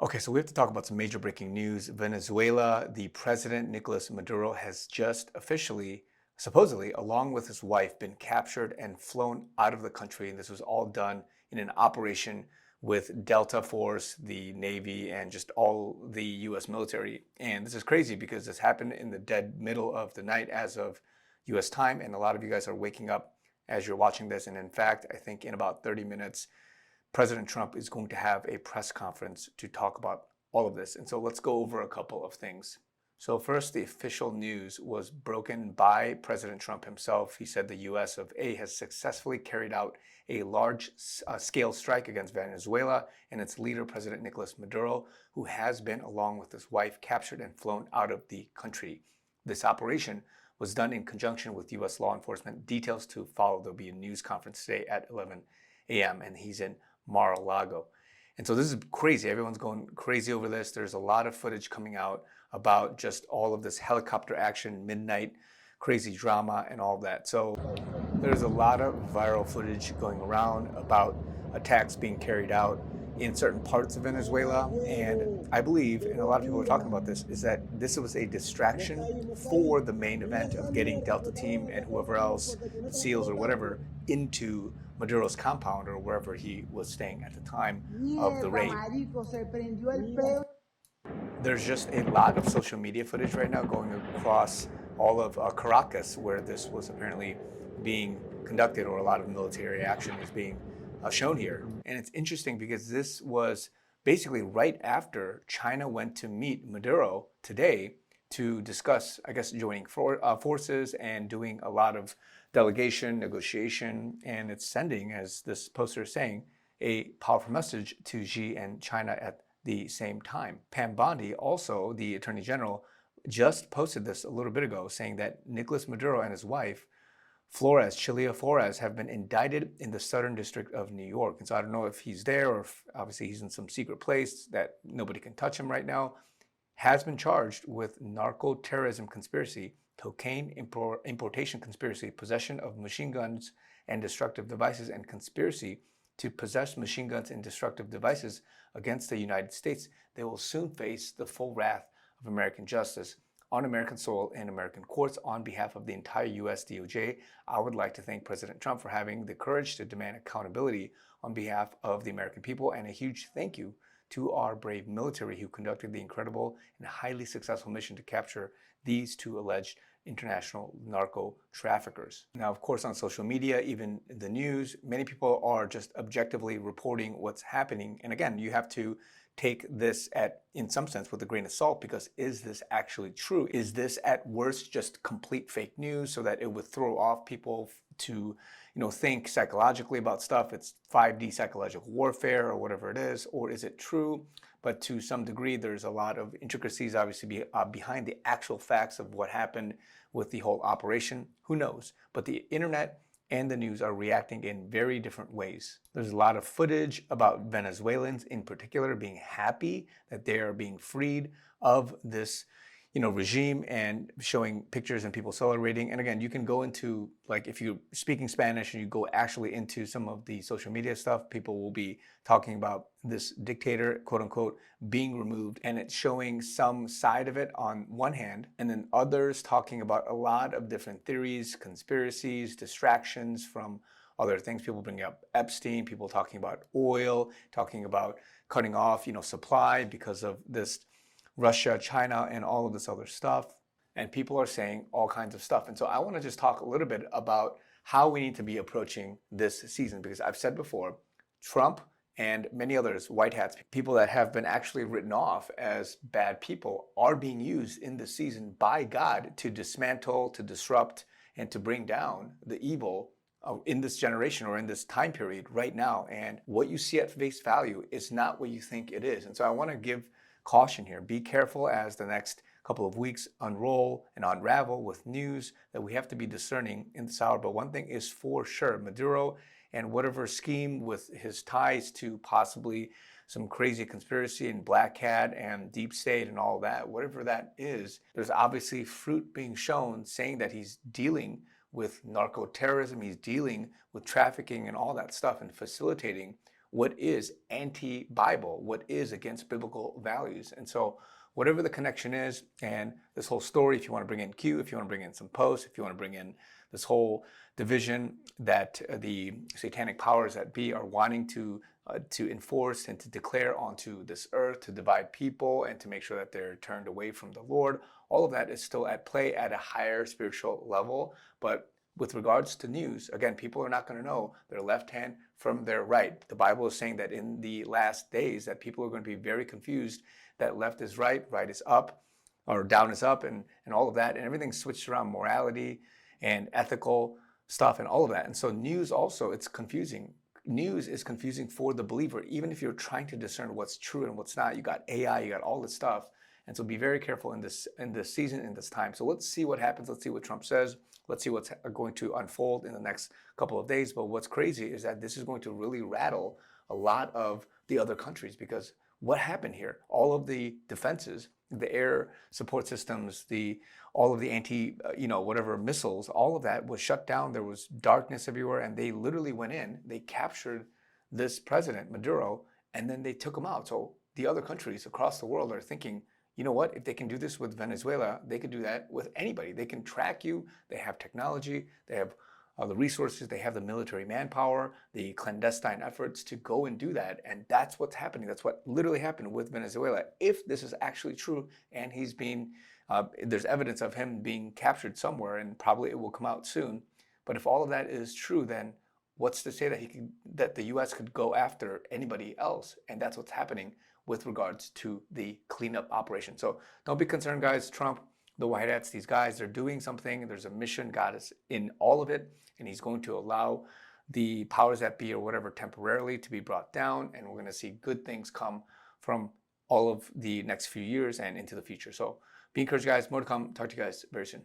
Okay, so we have to talk about some major breaking news. Venezuela, the president, Nicolas Maduro, has just officially, supposedly, along with his wife, been captured and flown out of the country. And this was all done in an operation with Delta Force, the Navy, and just all the US military. And this is crazy because this happened in the dead middle of the night as of US time. And a lot of you guys are waking up as you're watching this. And in fact, I think in about 30 minutes, President Trump is going to have a press conference to talk about all of this. And so let's go over a couple of things. So first, the official news was broken by President Trump himself. He said the US of A has successfully carried out a large scale strike against Venezuela and its leader, President Nicolas Maduro, who has been, along with his wife, captured and flown out of the country. This operation was done in conjunction with US law enforcement. Details to follow. There'll be a news conference today at 11 a.m. and he's in Mar-a-Lago. And so this is crazy. Everyone's going crazy over this. There's a lot of footage coming out about just all of this helicopter action, midnight, crazy drama, and all of that. So there's a lot of viral footage going around about attacks being carried out in certain parts of Venezuela. And I believe, and a lot of people are talking about this, is that this was a distraction for the main event of getting Delta Team and whoever else, SEALs or whatever, into Maduro's compound or wherever he was staying at the time of the raid. There's just a lot of social media footage right now going across all of Caracas, where this was apparently being conducted, or a lot of military action is being shown here. And it's interesting because this was basically right after China went to meet Maduro today to discuss, I guess, joining forces and doing a lot of delegation, negotiation, and it's sending, as this poster is saying, a powerful message to Xi and China at the same time. Pam Bondi, also the Attorney General, just posted this a little bit ago, saying that Nicolas Maduro and his wife, Chilia Flores, have been indicted in the Southern District of New York. And so I don't know if he's there or if obviously he's in some secret place that nobody can touch him right now, has been charged with narco-terrorism conspiracy, cocaine importation conspiracy, possession of machine guns and destructive devices, and conspiracy to possess machine guns and destructive devices against the United States. They will soon face the full wrath of American justice on American soil and American courts. On behalf of the entire US DOJ, I would like to thank President Trump for having the courage to demand accountability on behalf of the American people, and a huge thank you to our brave military who conducted the incredible and highly successful mission to capture these two alleged international narco traffickers. Now, of course, on social media, even the news, many people are just objectively reporting what's happening. And again, you have to take this in some sense with a grain of salt, because is this actually true? Is this at worst just complete fake news so that it would throw off people to think psychologically about stuff? It's 5D psychological warfare or whatever it is, or is it true? But to some degree, there's a lot of intricacies obviously behind the actual facts of what happened with the whole operation. Who knows? But the internet and the news are reacting in very different ways. There's a lot of footage about Venezuelans in particular being happy that they are being freed of this regime, and showing pictures and people celebrating. And again, you can go into, like, if you're speaking Spanish and you go actually into some of the social media stuff, people will be talking about this dictator, quote unquote, being removed, and it's showing some side of it on one hand, and then others talking about a lot of different theories, conspiracies, distractions from other things. People bringing up Epstein, people talking about oil, talking about cutting off, supply because of this Russia, China, and all of this other stuff. And people are saying all kinds of stuff. And so I want to just talk a little bit about how we need to be approaching this season, because I've said before, Trump and many others, white hats, people that have been actually written off as bad people, are being used in this season by God to dismantle, to disrupt, and to bring down the evil in this generation or in this time period right now. And what you see at face value is not what you think it is. And so I want to give caution here. Be careful as the next couple of weeks unroll and unravel with news that we have to be discerning in this hour. But one thing is for sure, Maduro and whatever scheme with his ties to possibly some crazy conspiracy and black hat and deep state and all that, whatever that is, there's obviously fruit being shown saying that he's dealing with narco terrorism, he's dealing with trafficking and all that stuff and facilitating what is anti-Bible, what is against biblical values. And so whatever the connection is, and this whole story, if you want to bring in Q, if you want to bring in some posts, if you want to bring in this whole division that the satanic powers that be are wanting to enforce and to declare onto this earth, to divide people and to make sure that they're turned away from the Lord, all of that is still at play at a higher spiritual level. But with regards to news, again, people are not going to know their left hand from their right. The Bible is saying that in the last days that people are going to be very confused, that left is right, right is up, or down is up, and all of that. And everything's switched around, morality and ethical stuff and all of that. And so news also, it's confusing. News is confusing for the believer. Even if you're trying to discern what's true and what's not, you got AI, you got all this stuff. And so be very careful in this season, in this time. So let's see what happens. Let's see what Trump says. Let's see what's going to unfold in the next couple of days. But what's crazy is that this is going to really rattle a lot of the other countries, because what happened here? All of the defenses, the air support systems, all of the anti, whatever missiles, all of that was shut down. There was darkness everywhere, and they literally went in. They captured this president, Maduro, and then they took him out. So the other countries across the world are thinking, you know what? If they can do this with Venezuela, they could do that with anybody. They can track you. They have technology. They have the resources. They have the military manpower, the clandestine efforts to go and do that. And that's what's happening. That's what literally happened with Venezuela. If this is actually true, and he's being, there's evidence of him being captured somewhere, and probably it will come out soon. But if all of that is true, then what's to say that the U.S. could go after anybody else? And that's what's happening with regards to the cleanup operation. So don't be concerned, guys. Trump, the White Hats, these guys, they're doing something. There's a mission. God is in all of it, and he's going to allow the powers that be or whatever temporarily to be brought down, and we're going to see good things come from all of the next few years and into the future. So be encouraged, guys. More to come. Talk to you guys very soon.